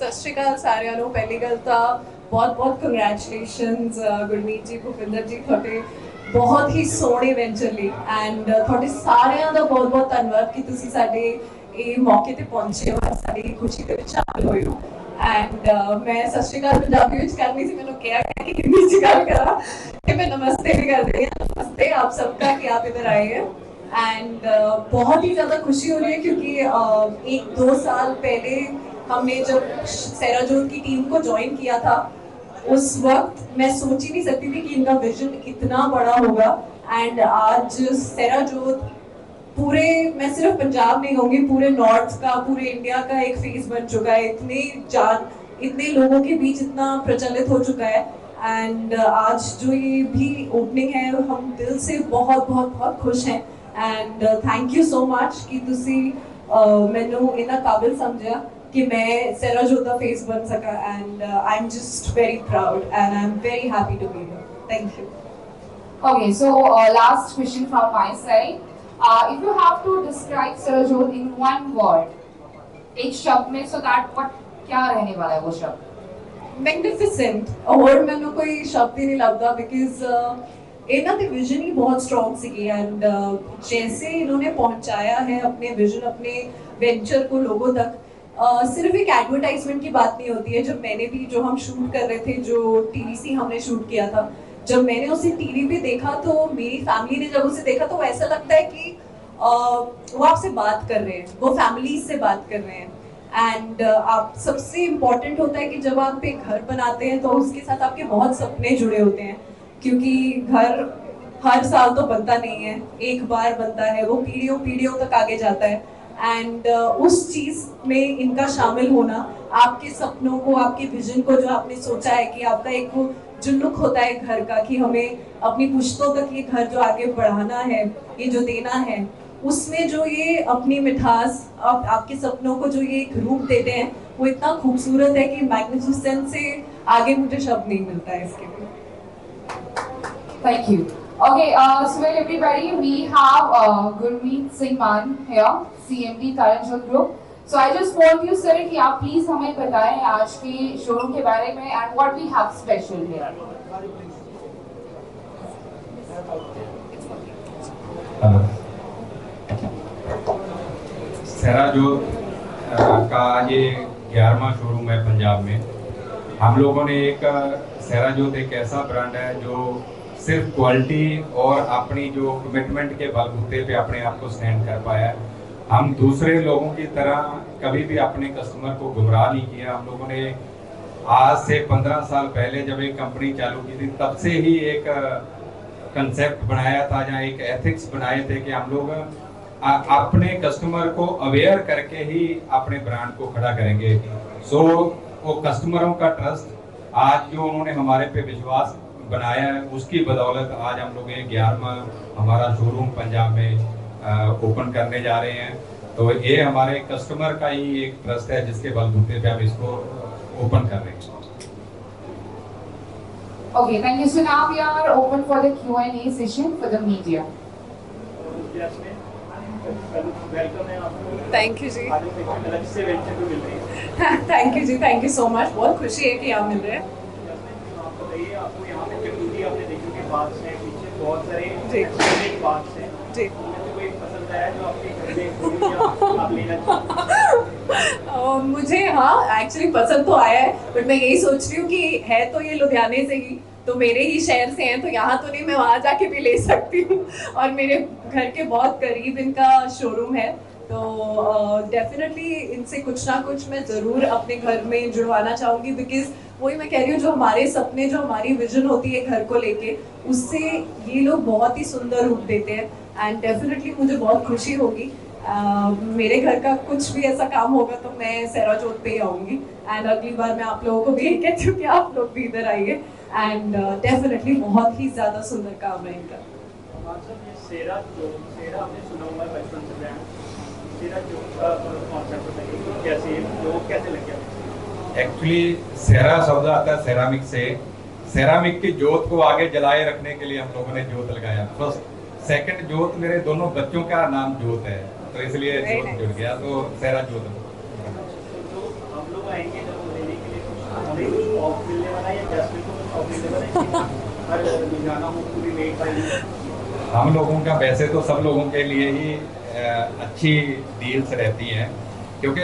सत श्री अकाल सारिਆਂ ਨੂੰ। ਪਹਿਲੀ ਗੱਲ ਤਾਂ ਬਹੁਤ ਬਹੁਤ ਕੰਗ੍ਰੈਚੁਲੇਸ਼ਨਸ ਗੁਰਮੀਤ ਜੀ, ਭੁਪਿੰਦਰ ਜੀ, ਤੁਹਾਡੇ ਬਹੁਤ ਹੀ ਸੋਹਣੇ ਵੈਂਚਰ ਲਈ ਐਂਡ ਤੁਹਾਡੇ ਸਾਰਿਆਂ ਦਾ ਬਹੁਤ ਬਹੁਤ ਧੰਨਵਾਦ ਕਿ ਤੁਸੀਂ ਸਾਡੇ ਇਹ ਮੌਕੇ ਤੇ ਪਹੁੰਚੇ ਹੋ, ਸਾਡੀ ਖੁਸ਼ੀ ਦੇ ਵਿੱਚ ਸ਼ਾਮਿਲ ਹੋਏ ਹੋ। ਐਂਡ ਮੈਂ ਸਤਿ ਸ਼੍ਰੀ ਅਕਾਲ ਪੰਜਾਬੀ ਵਿੱਚ ਕਰਨੀ ਸੀ, ਮੈਨੂੰ ਕਿਹਾ ਗਿਆ कि हिंदी ਚ ਗੱਲ ਕਰਾਂ ਤੇ मैं नमस्ते भी कर रही हूँ। नमस्ते आप सबका कि आप इधर आए हैं एंड बहुत ही ज़्यादा खुशी हो रही है क्योंकि 1-2 साल पहले हमने जब सेराजोत की टीम को ज्वाइन किया था उस वक्त मैं सोच ही नहीं सकती थी कि इनका विजन इतना बड़ा होगा। एंड आज सेराजोत पूरे, मैं सिर्फ पंजाब नहीं कहूँगी, पूरे नॉर्थ का, पूरे इंडिया का एक फेस बन चुका है। इतने लोगों के बीच इतना प्रचलित हो चुका है। एंड आज जो ये भी ओपनिंग है हम दिल से बहुत बहुत बहुत खुश हैं। And thank you so much कि तुसी मैनू इतना काबिल समझा कि मैं सेराजोत दा फेस बन सका। And I'm just very proud and I'm very happy to be here. Thank you. Okay, so last question from my side. If you have to describe Serajot in one word, एक शब्द में, so that what क्या रहने वाला है वो शब्द? Magnificent. और मैंने कोई शब्द ही नहीं लगता बिकॉज इन्हों की विजन ही बहुत स्ट्रॉन्ग सी। एंड जैसे इन्होंने पहुंचाया है अपने विजन, अपने वेंचर को लोगों तक, सिर्फ एक एडवर्टाइजमेंट की बात नहीं होती है। जब मैंने भी, जो हम शूट कर रहे थे, जो टीवीसी हमने शूट किया था, जब मैंने उसे टीवी पे देखा तो मेरी फैमिली ने जब उसे देखा तो ऐसा लगता है कि वो आपसे बात कर रहे हैं, वो फैमिली से बात कर रहे हैं। एंड आप, सबसे इम्पॉर्टेंट होता है कि जब आप एक घर बनाते हैं तो उसके साथ आपके बहुत सपने जुड़े होते हैं, क्योंकि घर हर साल तो बनता नहीं है, एक बार बनता है, वो पीढ़ियों पीढ़ियों तक आगे जाता है। एंड उस चीज़ में इनका शामिल होना, आपके सपनों को, आपके विजन को, जो आपने सोचा है कि आपका एक जो लुक होता है घर का, कि हमें अपनी पुश्तों तक ये घर जो आगे बढ़ाना है, ये जो देना है, उसमें जो ये अपनी मिठास, आपके सपनों को जो ये एक रूप देते हैं, वो इतना खूबसूरत है कि मैग्निफिसेंट से आगे मुझे शब्द नहीं मिलता है इसके लिए। Thank you. Okay, so well everybody, we have Gurmeet Singh Maan here, CMD Taranjot Group. So I just want you sir कि आप please हमें बताएं आज के शोरूम के बारे में and what we have special here. सेराजोत का ये 11वां शोरूम है पंजाब में। हम लोगों ने सेराजोत एक ऐसा ब्रांड है जो सिर्फ क्वालिटी और अपनी जो कमिटमेंट के बलबूते पे अपने आप को स्टैंड कर पाया है। हम दूसरे लोगों की तरह कभी भी अपने कस्टमर को गुमराह नहीं किया। हम लोगों ने आज से 15 साल पहले जब एक कंपनी चालू की थी, तब से ही एक कंसेप्ट बनाया था, जहाँ एक एथिक्स बनाए थे कि हम लोग अपने कस्टमर को अवेयर करके ही अपने ब्रांड को खड़ा करेंगे। सो वो कस्टमरों का ट्रस्ट, आज जो उन्होंने हमारे पे विश्वास बनाया है, उसकी बदौलत आज हम लोग ये 11वां हमारा शोरूम पंजाब में ओपन करने जा रहे हैं। तो ये हमारे कस्टमर का ही एक ट्रस्ट है जिसके बलबूते पे हम इसको ओपन कर रहे हैं। Okay, thank you. So now we are open for the Q&A session for the media. Thank you ji. Thank you ji, thank you so much. बहुत खुशी है कि यहाँ मिल रहे हैं। जी मुझे, हाँ एक्चुअली पसंद तो आया है, बट मैं यही सोच रही हूँ कि है तो ये लुधियाने से ही, तो मेरे ही शहर से हैं, तो यहाँ तो नहीं, मैं वहाँ जाके भी ले सकती हूँ। और मेरे घर के बहुत करीब इनका शोरूम है, तो डेफिनेटली इनसे कुछ ना कुछ मैं ज़रूर अपने घर में जुड़वाना चाहूँगी। बिकॉज वही मैं कह रही हूँ, जो हमारे सपने, जो हमारी विजन होती है घर को लेके, उससे ये लोग बहुत ही सुंदर रूप देते हैं। एंड डेफिनेटली मुझे बहुत खुशी होगी, मेरे घर का कुछ भी ऐसा काम होगा तो मैं सेराजोत पे ही आऊँगी। एंड अगली बार मैं आप लोगों को भी कहती हूँ कि आप लोग भी इधर आइए। एंड डेफिनेटली बहुत ही ज़्यादा सुंदर काम है इनका। एक्चुअली सेरा शब्द आता है सेरामिक से। सेरामिक की जोत को आगे जलाए रखने के लिए हम लोगों ने जोत लगाया। फर्स्ट सेकंड जोत, मेरे दोनों बच्चों का नाम जोत है, तो इसलिए जोत जुड़ गया, तो सेरा जोत। हम लोग आएंगे जब शौक मिलने वाला है या जैस्मिन को शौक मिलने वाला है हर गाना हो पूरी मेड बाय हम लोगों का वैसे तो सब लोगों के लिए ही अच्छी डील्स रहती हैं, क्योंकि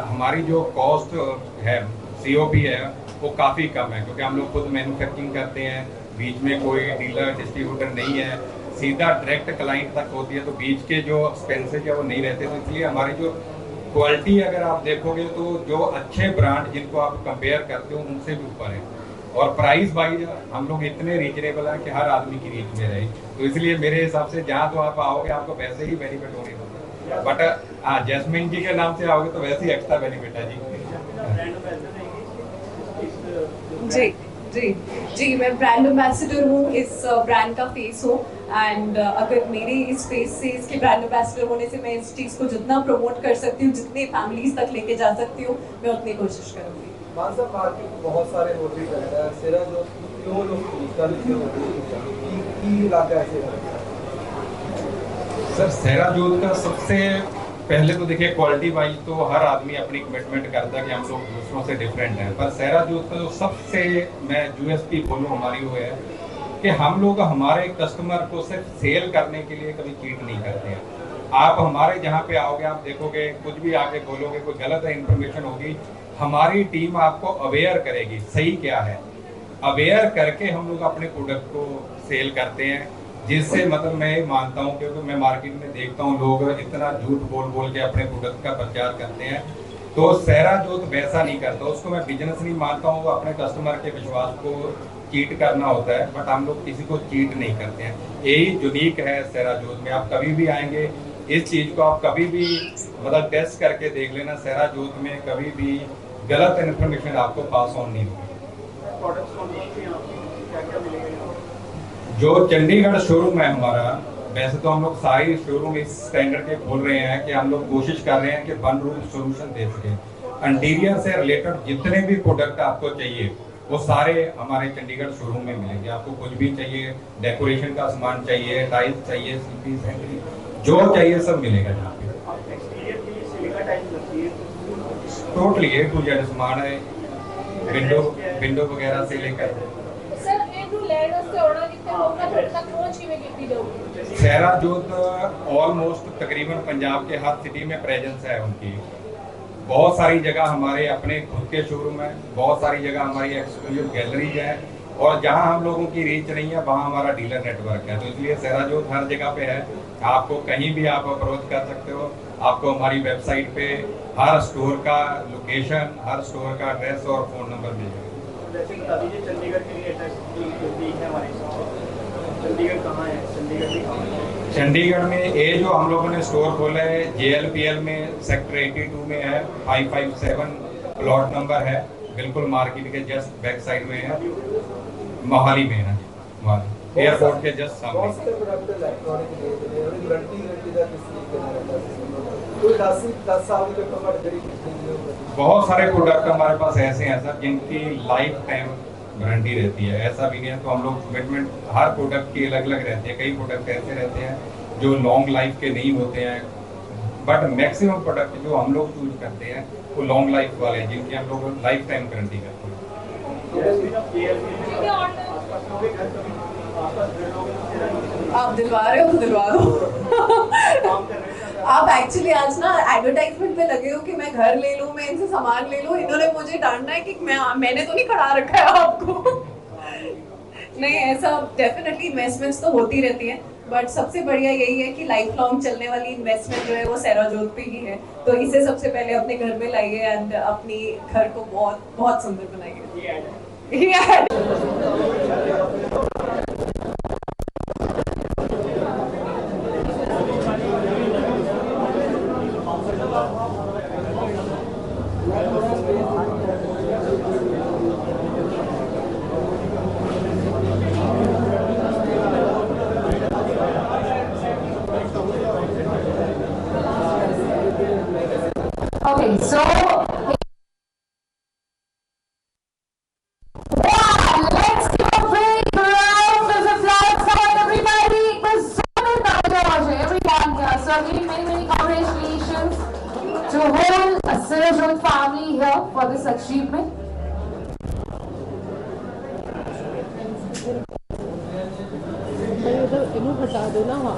हमारी जो कॉस्ट है COP है वो काफ़ी कम है, क्योंकि हम लोग खुद मैन्युफैक्चरिंग करते हैं, बीच में कोई डीलर डिस्ट्रीब्यूटर नहीं है, सीधा डायरेक्ट क्लाइंट तक होती है, तो बीच के जो एक्सपेंसेज है वो नहीं रहते। तो इसलिए हमारी जो क्वालिटी अगर आप देखोगे तो जो अच्छे ब्रांड जिनको आप कंपेयर करते हो उनसे भी ऊपर है, और प्राइस वाइज हम लोग इतने रीजनेबल हैं कि हर आदमी की रीच में रहे। तो इसलिए मेरे हिसाब से जहाँ तो आप आओगे आपको वैसे ही बेनिफिट होने होगा, बट हाँ जैस्मिन जी के नाम से आओगे तो वैसे ही एक्स्ट्रा बेनिफिट है जी। जी जी जी, मैं ब्रांड एम्बेसडर हूँ, इस ब्रांड का फेस हूँ, एंड अगर मेरे इस फेस से, इसके ब्रांड एम्बेसडर होने से मैं इस चीज़ को जितना प्रमोट कर सकती हूँ, जितने फैमिलीज तक लेके जा सकती हूँ, मैं उतनी कोशिश करूँगी। मान साहब मार्केट में बहुत सारे होटल रहता है, सेरा जो प्योर कल के होटल की इलाका है सेरा। सर सेरा जोत का सबसे पहले तो देखिए क्वालिटी वाइज तो हर आदमी अपनी कमिटमेंट करता है कि हम लोग दूसरों से डिफरेंट हैं, पर सेरा जोत का जो सबसे मैं USP बोलूँ हमारी वो है कि हम लोग हमारे कस्टमर को सिर्फ सेल करने के लिए कभी चीट नहीं करते हैं। आप हमारे जहाँ पे आओगे आप देखोगे कुछ भी आके बोलोगे, कोई गलत इन्फॉर्मेशन होगी, हमारी टीम आपको अवेयर करेगी सही क्या है, अवेयर करके हम लोग अपने प्रोडक्ट को सेल करते हैं, जिससे मतलब मैं ये मानता हूँ, क्योंकि मैं मार्केट में देखता हूँ लोग इतना झूठ बोल बोल के अपने प्रोडक्ट का प्रचार करते हैं, तो सेरा जोत वैसा नहीं करता, उसको मैं बिजनेस नहीं मानता हूँ, वो अपने कस्टमर के विश्वास को चीट करना होता है, बट हम लोग किसी को चीट नहीं करते हैं। यही यूनिक है सेरा जोत में। आप कभी भी आएंगे इस चीज़ को आप कभी भी मतलब टेस्ट करके देख लेना, सेरा जोत में कभी भी गलत इन्फॉर्मेशन आपको पास ऑन नहीं होगी। जो चंडीगढ़ शोरूम है हमारा, वैसे तो हम लोग सारी शोरूम इस स्टैंडर्ड के खोल रहे हैं कि हम लोग कोशिश कर रहे हैं कि वन रूफ सोल्यूशन दे सकें। इंटीरियर से रिलेटेड जितने भी प्रोडक्ट आपको चाहिए वो सारे हमारे चंडीगढ़ शोरूम में मिलेंगे। आपको कुछ भी चाहिए, डेकोरेशन का सामान चाहिए, टाइल्स चाहिए, सीपी सैंडरी, जो चाहिए सब मिलेगा यहाँ पे। टोटली A to Z सामान है, विंडो वगैरह से लेकर। सेरा जोत ऑलमोस्ट तकरीबन पंजाब के हर सिटी में प्रेजेंस है उनकी। बहुत सारी जगह हमारे अपने खुद के शोरूम है, बहुत सारी जगह हमारी एक्सक्लूसिव गैलरीज है, और जहां हम लोगों की रीच नहीं है वहां हमारा डीलर नेटवर्क है। तो इसलिए सेरा जोत हर जगह पे है, आपको कहीं भी आप अप्रोच कर सकते हो। आपको हमारी वेबसाइट पे हर स्टोर का लोकेशन, हर स्टोर का एड्रेस और फ़ोन नंबर मिलेगा। वैसे बता दीजिए चंडीगढ़ के लिए एड्रेस है हमारे, चंडीगढ़ कहाँ है, चंडीगढ़ में कहाँ है? चंडीगढ़ में ये जो हम लोगों ने स्टोर खोला है JLPL में सेक्टर 82 में है, 557 प्लॉट नंबर है, बिल्कुल मार्केट के जस्ट बैक साइड में है, मोहाली में है, मोहाली एयरपोर्ट के जस्ट सामने। बहुत सारे प्रोडक्ट हमारे पास ऐसे हैं सर जिनकी लाइफ टाइम गारंटी रहती है, ऐसा भी नहीं है। तो हम लोग कमिटमेंट हर प्रोडक्ट की अलग अलग रहती है। कई प्रोडक्ट ऐसे रहते हैं जो लॉन्ग लाइफ के नहीं होते हैं, बट मैक्सिमम प्रोडक्ट जो हम लोग चूज करते हैं वो लॉन्ग लाइफ वाले हैं, जिनकी हम लोग लाइफ टाइम गारंटी करते हैं। आप दिलवा रहे हो तो दिलवा दो। आप एक्चुअली आज ना एडवर्टाइजमेंट में लगे हो कि मैं घर ले लूं, मैं इनसे सामान ले लूं, इन्होंने मुझे डांटना है कि मैंने तो नहीं खड़ा रखा है आपको। नहीं, ऐसा डेफिनेटली इन्वेस्टमेंट्स तो होती रहती हैं, बट सबसे बढ़िया यही है कि लाइफ लॉन्ग चलने वाली इन्वेस्टमेंट जो है वो सेरा जोत पे ही है। तो इसे सबसे पहले अपने घर में लाइए एंड अपनी घर को बहुत बहुत सुंदर बनाइए। Okay, so let's give a big round of applause for everybody. Everyone here. So again, many congratulations to whole Seera Jyot family here for this achievement. भाई उधर इन्हों हटा दो ना। हाँ